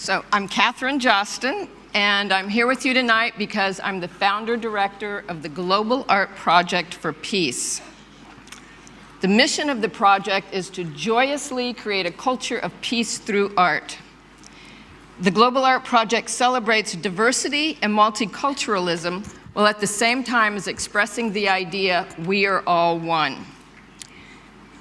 So I'm Katherine Josten, and I'm here with you tonight because I'm the founder-director of the Global Art Project for Peace. The mission of the project is to joyously create a culture of peace through art. The Global Art Project celebrates diversity and multiculturalism while at the same time as expressing the idea, we are all one.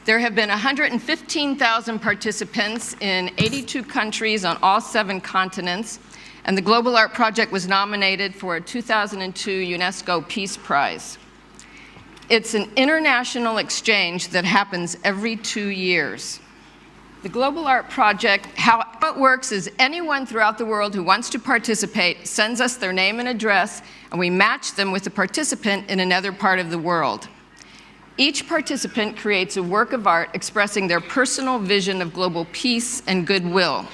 There have been 115,000 participants in 82 countries on all 7 continents, and the Global Art Project was nominated for a 2002 UNESCO Peace Prize. It's an international exchange that happens every 2 years. The Global Art Project, how it works is anyone throughout the world who wants to participate sends us their name and address, and we match them with a participant in another part of the world. Each participant creates a work of art expressing their personal vision of global peace and goodwill.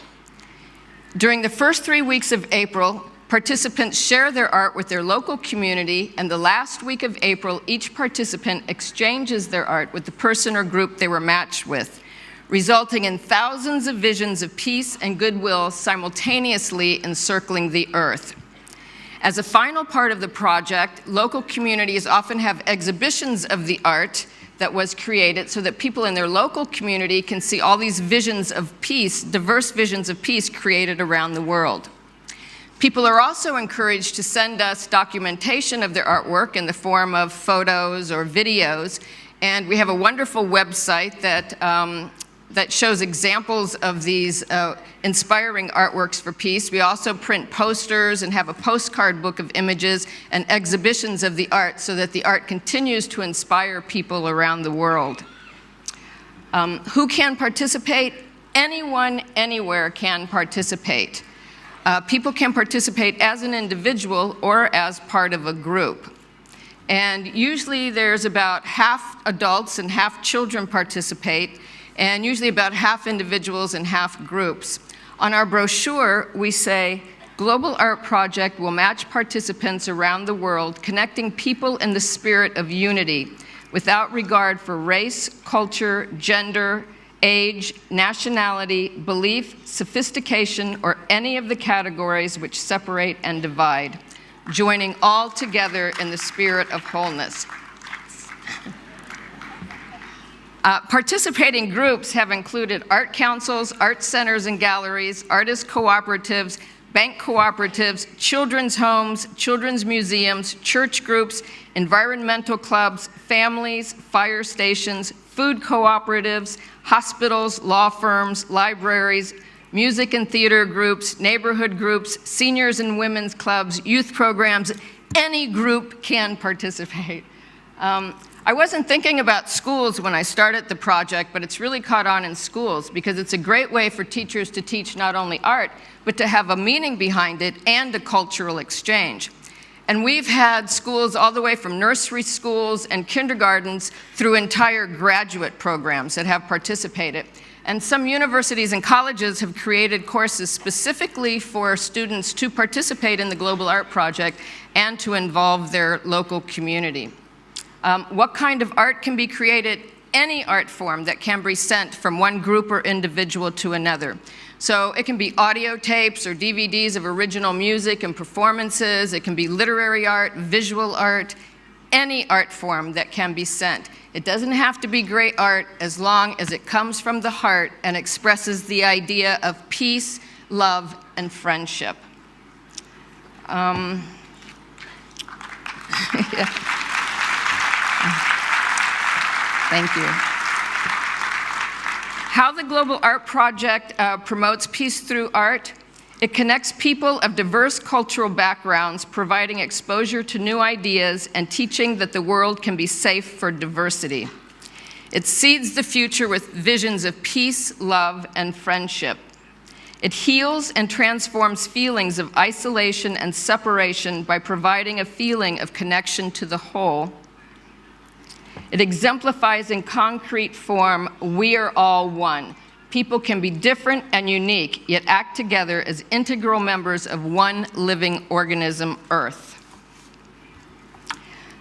During the first 3 weeks of April, participants share their art with their local community, and the last week of April, each participant exchanges their art with the person or group they were matched with, resulting in thousands of visions of peace and goodwill simultaneously encircling the earth. As a final part of the project, local communities often have exhibitions of the art that was created so that people in their local community can see all these visions of peace, diverse visions of peace created around the world. People are also encouraged to send us documentation of their artwork in the form of photos or videos, and we have a wonderful website that shows examples of these inspiring artworks for peace. We also print posters and have a postcard book of images and exhibitions of the art so that the art continues to inspire people around the world. Who can participate? Anyone, anywhere can participate. People can participate as an individual or as part of a group. And usually there's about half adults and half children participate, and usually about half individuals and half groups. On our brochure, we say, Global Art Project will match participants around the world, connecting people in the spirit of unity, without regard for race, culture, gender, age, nationality, belief, sophistication, or any of the categories which separate and divide, joining all together in the spirit of wholeness. Participating groups have included art councils, art centers and galleries, artist cooperatives, bank cooperatives, children's homes, children's museums, church groups, environmental clubs, families, fire stations, food cooperatives, hospitals, law firms, libraries, music and theater groups, neighborhood groups, seniors and women's clubs, youth programs. Any group can participate. I wasn't thinking about schools when I started the project, but it's really caught on in schools because it's a great way for teachers to teach not only art, but to have a meaning behind it and a cultural exchange. And we've had schools all the way from nursery schools and kindergartens through entire graduate programs that have participated. And some universities and colleges have created courses specifically for students to participate in the Global Art Project and to involve their local community. What kind of art can be created? Any art form that can be sent from one group or individual to another. So it can be audio tapes or DVDs of original music and performances. It can be literary art, visual art, any art form that can be sent. It doesn't have to be great art as long as it comes from the heart and expresses the idea of peace, love, and friendship. Yeah. Thank you. How the Global Art Project promotes peace through art. It connects people of diverse cultural backgrounds, providing exposure to new ideas and teaching that the world can be safe for diversity. It seeds the future with visions of peace, love, and friendship. It heals and transforms feelings of isolation and separation by providing a feeling of connection to the whole. It exemplifies in concrete form, we are all one. People can be different and unique, yet act together as integral members of one living organism, Earth.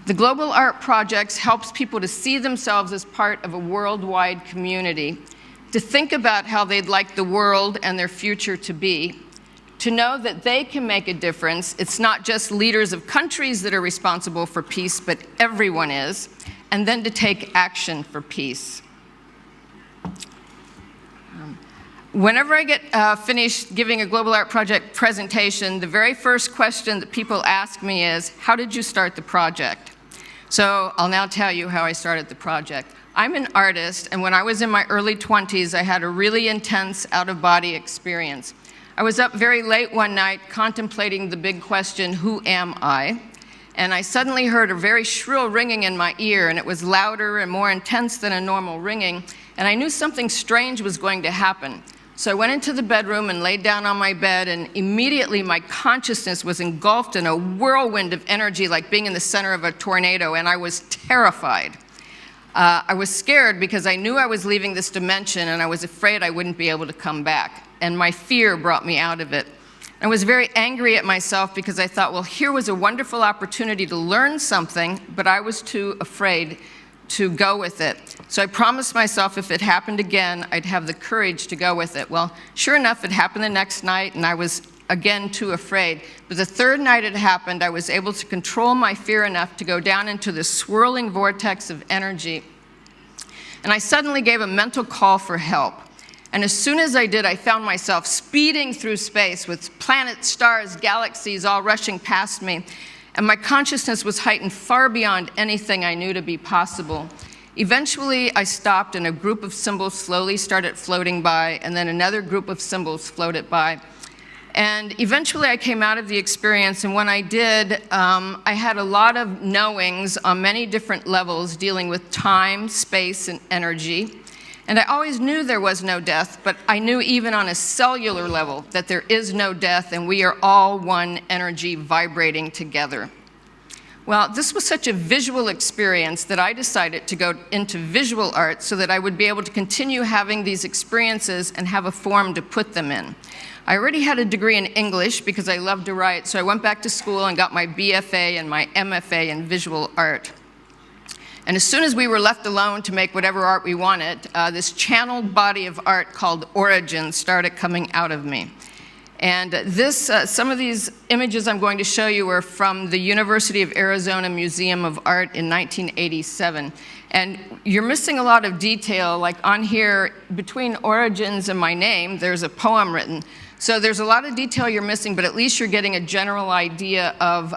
The Global Art Project helps people to see themselves as part of a worldwide community, to think about how they'd like the world and their future to be, to know that they can make a difference. It's not just leaders of countries that are responsible for peace, but everyone is, and then to take action for peace. Whenever I get finished giving a Global Art Project presentation, the very first question that people ask me is, how did you start the project? So I'll now tell you how I started the project. I'm an artist, and when I was in my early 20s, I had a really intense out-of-body experience. I was up very late one night contemplating the big question, who am I? And I suddenly heard a very shrill ringing in my ear, and it was louder and more intense than a normal ringing, and I knew something strange was going to happen. So I went into the bedroom and laid down on my bed, and immediately my consciousness was engulfed in a whirlwind of energy like being in the center of a tornado, and I was terrified. I was scared because I knew I was leaving this dimension, and I was afraid I wouldn't be able to come back. And my fear brought me out of it. I was very angry at myself because I thought, well, here was a wonderful opportunity to learn something, but I was too afraid to go with it. So I promised myself if it happened again, I'd have the courage to go with it. Well, sure enough, it happened the next night, and I was again too afraid. But the third night it happened, I was able to control my fear enough to go down into this swirling vortex of energy. And I suddenly gave a mental call for help. And as soon as I did, I found myself speeding through space with planets, stars, galaxies all rushing past me. And my consciousness was heightened far beyond anything I knew to be possible. Eventually, I stopped, and a group of symbols slowly started floating by, and then another group of symbols floated by. And eventually, I came out of the experience, and when I did, I had a lot of knowings on many different levels dealing with time, space, and energy. And I always knew there was no death, but I knew even on a cellular level that there is no death, and we are all one energy vibrating together. Well, this was such a visual experience that I decided to go into visual art so that I would be able to continue having these experiences and have a form to put them in. I already had a degree in English because I loved to write, so I went back to school and got my BFA and my MFA in visual art. And as soon as we were left alone to make whatever art we wanted, this channeled body of art called Origin started coming out of me. And some of these images I'm going to show you are from the University of Arizona Museum of Art in 1987. And you're missing a lot of detail, like on here, between Origins and my name, there's a poem written. So there's a lot of detail you're missing, but at least you're getting a general idea of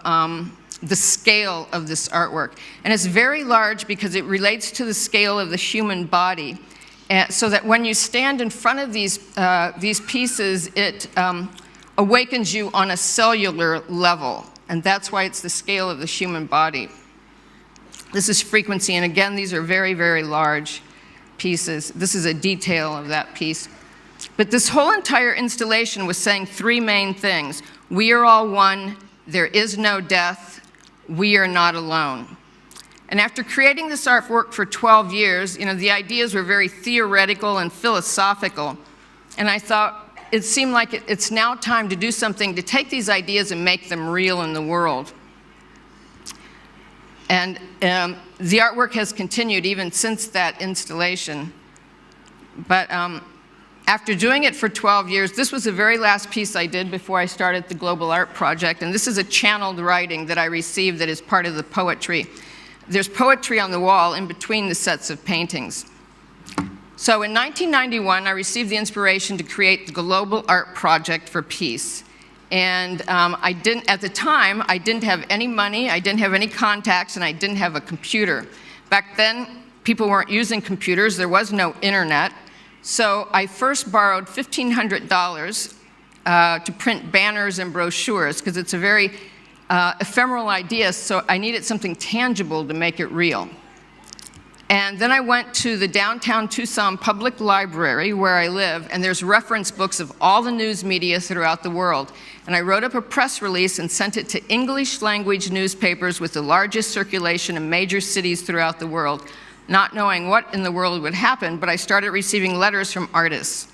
the scale of this artwork. And it's very large because it relates to the scale of the human body. So that when you stand in front of these pieces, it awakens you on a cellular level. And that's why it's the scale of the human body. This is frequency, and again, these are very, very large pieces. This is a detail of that piece. But this whole entire installation was saying three main things. We are all one, there is no death, we are not alone. And after creating this artwork for 12 years, the ideas were very theoretical and philosophical. And I thought it seemed like it's now time to do something to take these ideas and make them real in the world. And the artwork has continued even since that installation. But after doing it for 12 years, this was the very last piece I did before I started the Global Art Project. And this is a channeled writing that I received that is part of the poetry. There's poetry on the wall in between the sets of paintings. So in 1991, I received the inspiration to create the Global Art Project for Peace. And at the time, I didn't have any money, I didn't have any contacts, and I didn't have a computer. Back then, people weren't using computers, there was no internet. So I first borrowed $1,500 to print banners and brochures, because it's a very ephemeral idea, so I needed something tangible to make it real. And then I went to the downtown Tucson Public Library, where I live, and there's reference books of all the news media throughout the world. And I wrote up a press release and sent it to English language newspapers with the largest circulation in major cities throughout the world, not knowing what in the world would happen, but I started receiving letters from artists.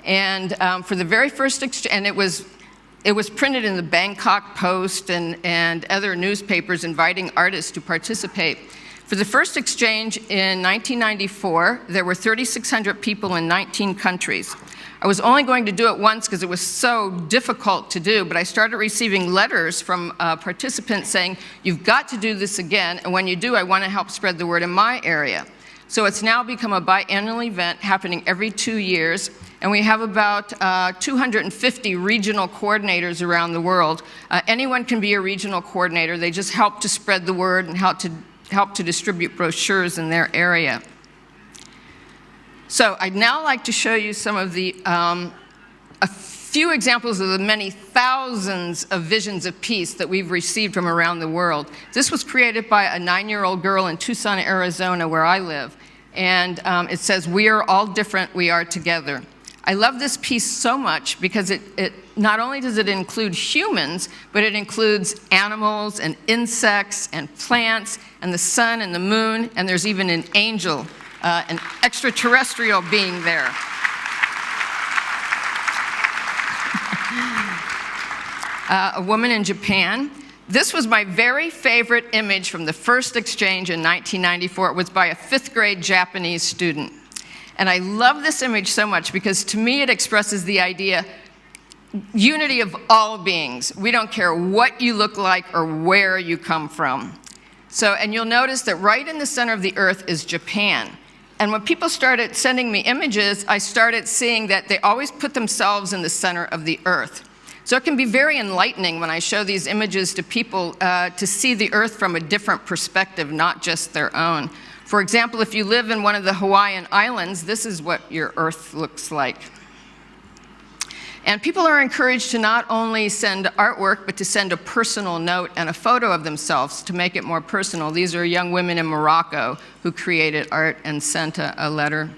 And for the very first exchange, and it was printed in the Bangkok Post and other newspapers inviting artists to participate. For the first exchange in 1994, there were 3,600 people in 19 countries. I was only going to do it once because it was so difficult to do, but I started receiving letters from participants saying, you've got to do this again, and when you do, I want to help spread the word in my area. So it's now become a biannual event happening every 2 years, and we have about 250 regional coordinators around the world. Anyone can be a regional coordinator. They just help to spread the word and help to distribute brochures in their area. So I'd now like to show you some of the, a few examples of the many thousands of visions of peace that we've received from around the world. This was created by a 9-year-old girl in Tucson, Arizona, where I live. And it says, we are all different, we are together. I love this piece so much because it not only does it include humans, but it includes animals and insects and plants and the sun and the moon, and there's even an angel, an extraterrestrial being there. A woman in Japan. This was my very favorite image from the first exchange in 1994. It was by a 5th grade Japanese student. And I love this image so much because to me it expresses the idea, unity of all beings. We don't care what you look like or where you come from. So, and you'll notice that right in the center of the earth is Japan. And when people started sending me images, I started seeing that they always put themselves in the center of the earth. So it can be very enlightening when I show these images to people to see the earth from a different perspective, not just their own. For example, if you live in one of the Hawaiian Islands, this is what your earth looks like. And people are encouraged to not only send artwork, but to send a personal note and a photo of themselves to make it more personal. These are young women in Morocco who created art and sent a letter.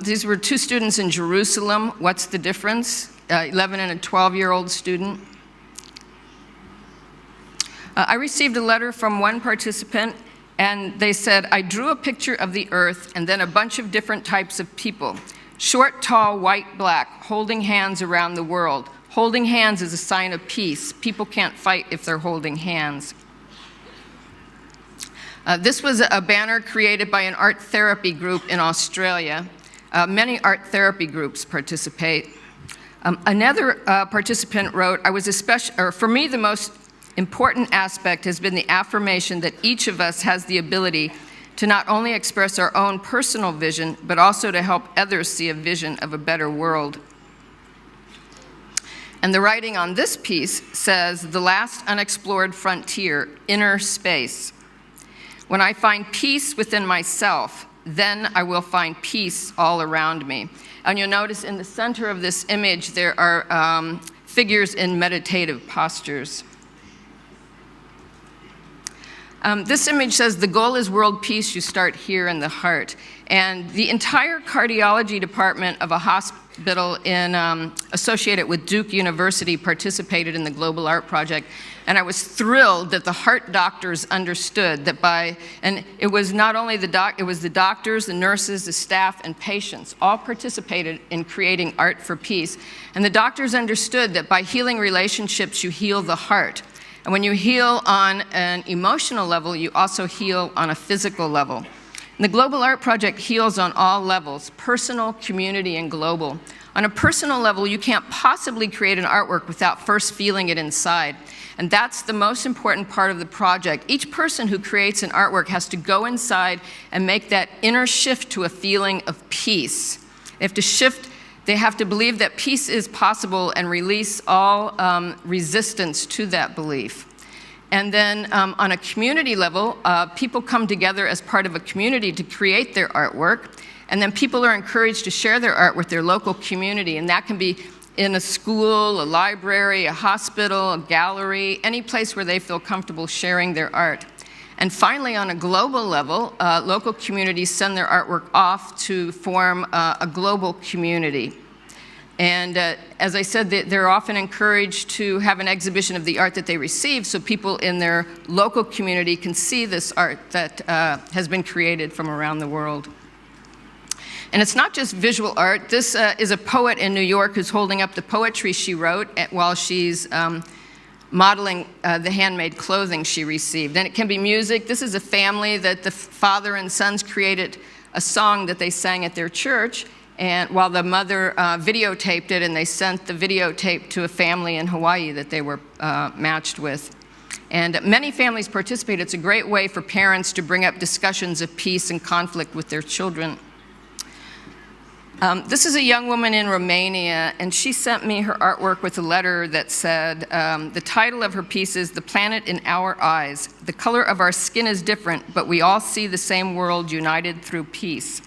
These were 2 students in Jerusalem. What's the difference? 11 and a 12-year-old student. I received a letter from one participant, and they said, I drew a picture of the earth and then a bunch of different types of people. Short, tall, white, black, holding hands around the world. Holding hands is a sign of peace. People can't fight if they're holding hands. This was a banner created by an art therapy group in Australia. Many art therapy groups participate. Another participant wrote, for me the most important aspect has been the affirmation that each of us has the ability to not only express our own personal vision, but also to help others see a vision of a better world. And the writing on this piece says, the last unexplored frontier, inner space. When I find peace within myself, then I will find peace all around me. And you'll notice in the center of this image, there are figures in meditative postures. This image says, the goal is world peace, you start here in the heart. And the entire cardiology department of a hospital associated with Duke University participated in the Global Art Project. And I was thrilled that the heart doctors understood that and it was not only it was the doctors, the nurses, the staff, and patients all participated in creating art for peace. And the doctors understood that by healing relationships, you heal the heart. And when you heal on an emotional level, you also heal on a physical level. And the Global Art Project heals on all levels, personal, community, and global. On a personal level, you can't possibly create an artwork without first feeling it inside. And that's the most important part of the project. Each person who creates an artwork has to go inside and make that inner shift to a feeling of peace. They have to believe that peace is possible and release all resistance to that belief. And then on a community level, people come together as part of a community to create their artwork. And then people are encouraged to share their art with their local community. And that can be in a school, a library, a hospital, a gallery, any place where they feel comfortable sharing their art. And finally, on a global level, local communities send their artwork off to form a global community. And as I said, they're often encouraged to have an exhibition of the art that they receive so people in their local community can see this art that has been created from around the world. And it's not just visual art. This is a poet in New York who's holding up the poetry she wrote while she's modeling the handmade clothing she received. And it can be music. This is a family that the father and sons created a song that they sang at their church, and while the mother videotaped it, and they sent the videotape to a family in Hawaii that they were matched with. And many families participate. It's a great way for parents to bring up discussions of peace and conflict with their children. This is a young woman in Romania, and she sent me her artwork with a letter that said, the title of her piece is "The Planet in Our Eyes. The color of our skin is different, but we all see the same world united through peace."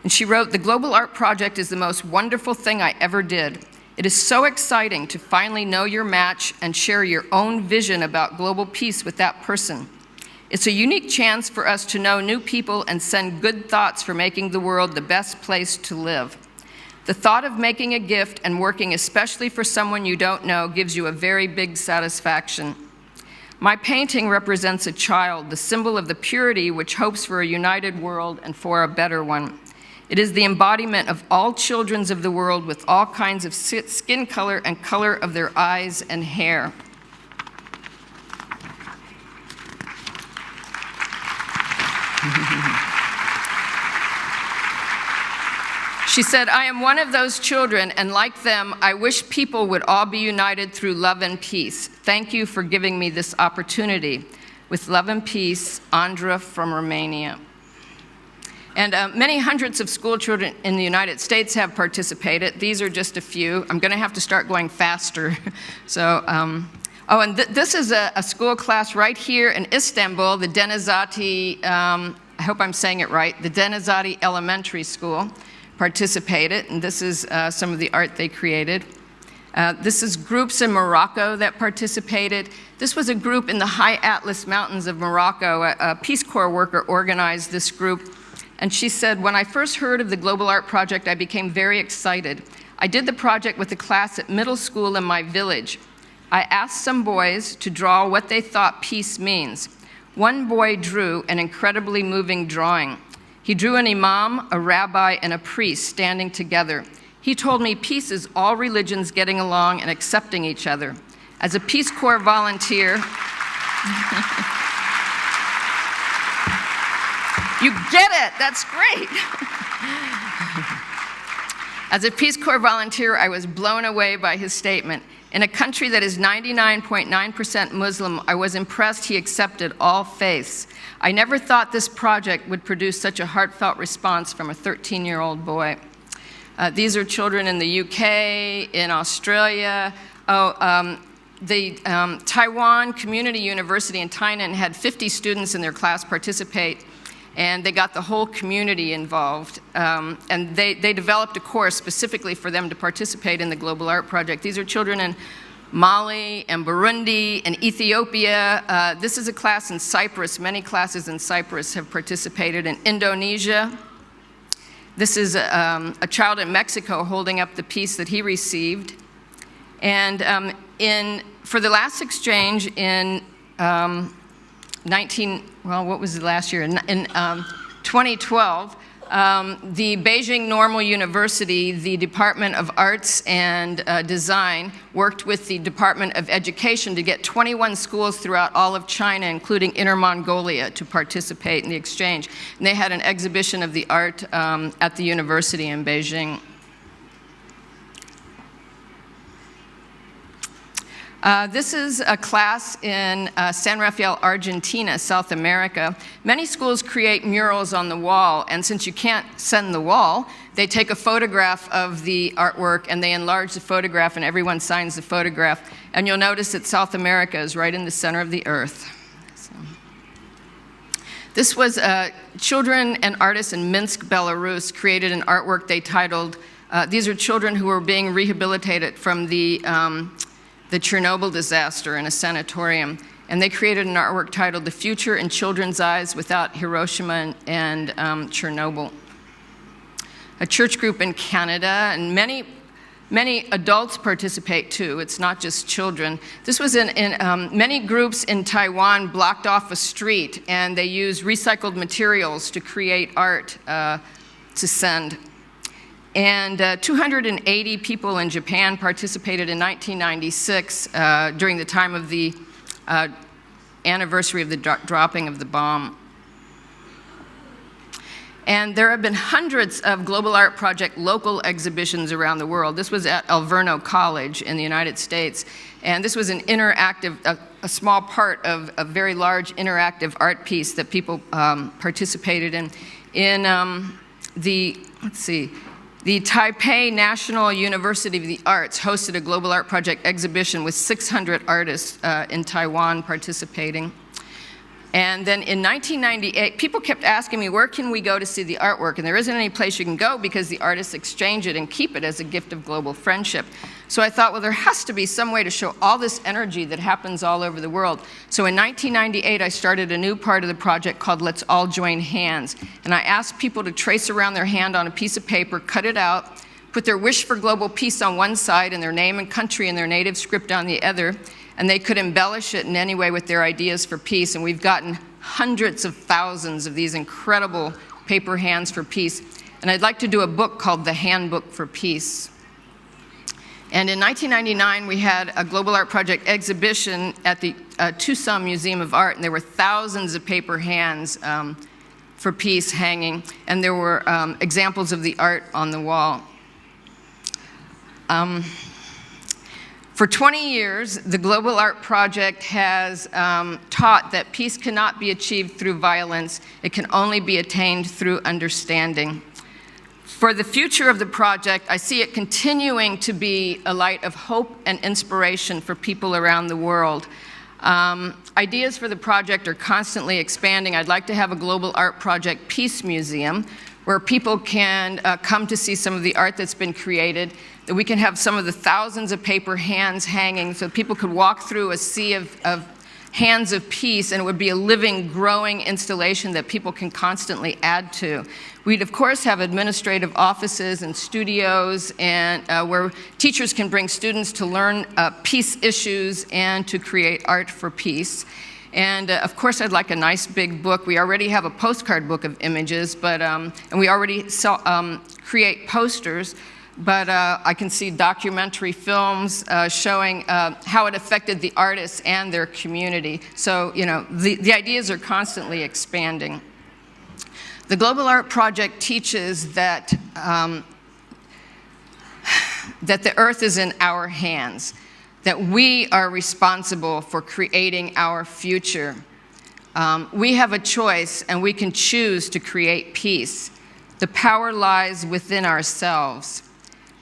And she wrote, "The Global Art Project is the most wonderful thing I ever did. It is so exciting to finally know your match and share your own vision about global peace with that person. It's a unique chance for us to know new people and send good thoughts for making the world the best place to live. The thought of making a gift and working especially for someone you don't know gives you a very big satisfaction. My painting represents a child, the symbol of the purity which hopes for a united world and for a better one. It is the embodiment of all children of the world with all kinds of skin color and color of their eyes and hair." She said, "I am one of those children, and like them, I wish people would all be united through love and peace. Thank you for giving me this opportunity. With love and peace, Andra from Romania." And many hundreds of school children in the United States have participated. These are just a few. I'm going to have to start going faster. This is a school class right here in Istanbul, the Denizati, I hope I'm saying it right, the Denizati Elementary School participated, and this is some of the art they created. This is groups in Morocco that participated. This was a group in the High Atlas Mountains of Morocco. A Peace Corps worker organized this group. And she said, "When I first heard of the Global Art Project, I became very excited. I did the project with a class at middle school in my village. I asked some boys to draw what they thought peace means. One boy drew an incredibly moving drawing. He drew an imam, a rabbi, and a priest standing together. He told me peace is all religions getting along and accepting each other. As a Peace Corps volunteer," you get it, that's great. "As a Peace Corps volunteer, I was blown away by his statement. In a country that is 99.9% Muslim, I was impressed he accepted all faiths. I never thought this project would produce such a heartfelt response from a 13-year-old boy." These are children in the UK, in Australia. The Taiwan Community University in Tainan had 50 students in their class participate, and they got the whole community involved. And they developed a course specifically for them to participate in the Global Art Project. These are children in Mali and Burundi and Ethiopia. This is a class in Cyprus. Many classes in Cyprus have participated. In Indonesia. This is a child in Mexico holding up the piece that he received. And for the last exchange in what was the last year? In 2012, the Beijing Normal University, the Department of Arts and Design, worked with the Department of Education to get 21 schools throughout all of China, including Inner Mongolia, to participate in the exchange. And they had an exhibition of the art at the university in Beijing. This is a class in San Rafael, Argentina, South America. Many schools create murals on the wall, and since you can't send the wall, they take a photograph of the artwork and they enlarge the photograph and everyone signs the photograph. And you'll notice that South America is right in the center of the earth. This was children and artists in Minsk, Belarus created an artwork they titled, these are children who were being rehabilitated from the Chernobyl disaster in a sanatorium, and they created an artwork titled "The Future in Children's Eyes Without Hiroshima and Chernobyl." A church group in Canada, and many adults participate too. It's not just children. This was in many groups in Taiwan blocked off a street, and they used recycled materials to create art to send. And 280 people in Japan participated in 1996 during the time of the anniversary of the dropping of the bomb. And there have been hundreds of Global Art Project local exhibitions around the world. This was at Alverno College in the United States. And this was an interactive, a small part of a very large interactive art piece that people participated in. The Taipei National University of the Arts hosted a Global Art Project exhibition with 600 artists in Taiwan participating. And then in 1998, people kept asking me, where can we go to see the artwork? And there isn't any place you can go because the artists exchange it and keep it as a gift of global friendship. So I thought, well, there has to be some way to show all this energy that happens all over the world. So in 1998, I started a new part of the project called Let's All Join Hands. And I asked people to trace around their hand on a piece of paper, cut it out, put their wish for global peace on one side and their name and country and their native script on the other. And they could embellish it in any way with their ideas for peace. And we've gotten hundreds of thousands of these incredible paper hands for peace. And I'd like to do a book called The Handbook for Peace. And in 1999, we had a Global Art Project exhibition at the Tucson Museum of Art, and there were thousands of paper hands for peace hanging, and there were examples of the art on the wall. For 20 years, the Global Art Project has taught that peace cannot be achieved through violence. It can only be attained through understanding. For the future of the project, I see it continuing to be a light of hope and inspiration for people around the world. Ideas for the project are constantly expanding. I'd like to have a Global Art Project Peace Museum where people can come to see some of the art that's been created, that we can have some of the thousands of paper hands hanging so people could walk through a sea of hands of peace, and it would be a living, growing installation that people can constantly add to. We'd, of course, have administrative offices and studios and where teachers can bring students to learn peace issues and to create art for peace. And of course, I'd like a nice big book. We already have a postcard book of images, but and we already create posters. But I can see documentary films showing how it affected the artists and their community. So, you know, the ideas are constantly expanding. The Global Art Project teaches that, that the earth is in our hands, that we are responsible for creating our future. We have a choice, and we can choose to create peace. The power lies within ourselves.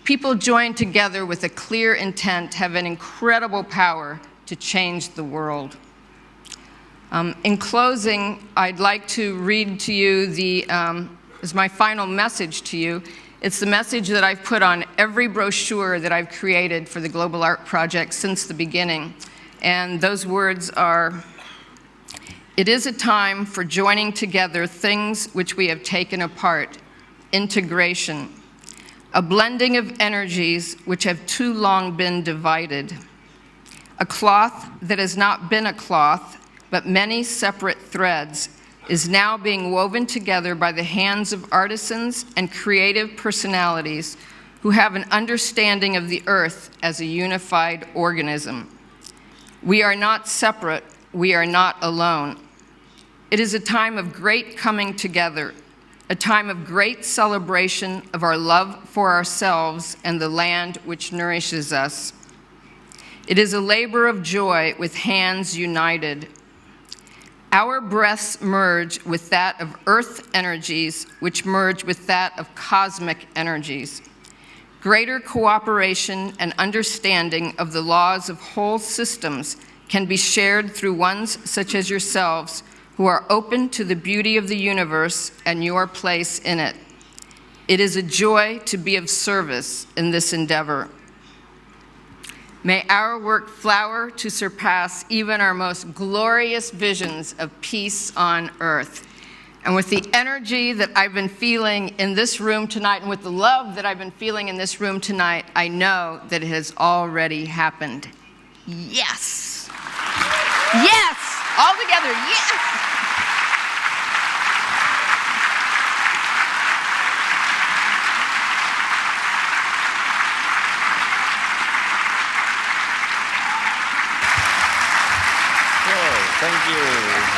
People joined together with a clear intent have an incredible power to change the world. In closing, I'd like to read to you as my final message to you. It's the message that I've put on every brochure that I've created for the Global Art Project since the beginning. And those words are, "It is a time for joining together things which we have taken apart, integration. A blending of energies which have too long been divided. A cloth that has not been a cloth, but many separate threads, is now being woven together by the hands of artisans and creative personalities who have an understanding of the earth as a unified organism. We are not separate, we are not alone. It is a time of great coming together, a time of great celebration of our love for ourselves and the land which nourishes us. It is a labor of joy with hands united. Our breaths merge with that of earth energies, which merge with that of cosmic energies. Greater cooperation and understanding of the laws of whole systems can be shared through ones such as yourselves, who are open to the beauty of the universe and your place in it. It is a joy to be of service in this endeavor. May our work flower to surpass even our most glorious visions of peace on earth. And with the energy that I've been feeling in this room tonight, and with the love that I've been feeling in this room tonight, I know that it has already happened. Yes. Yes. All together, yes. you.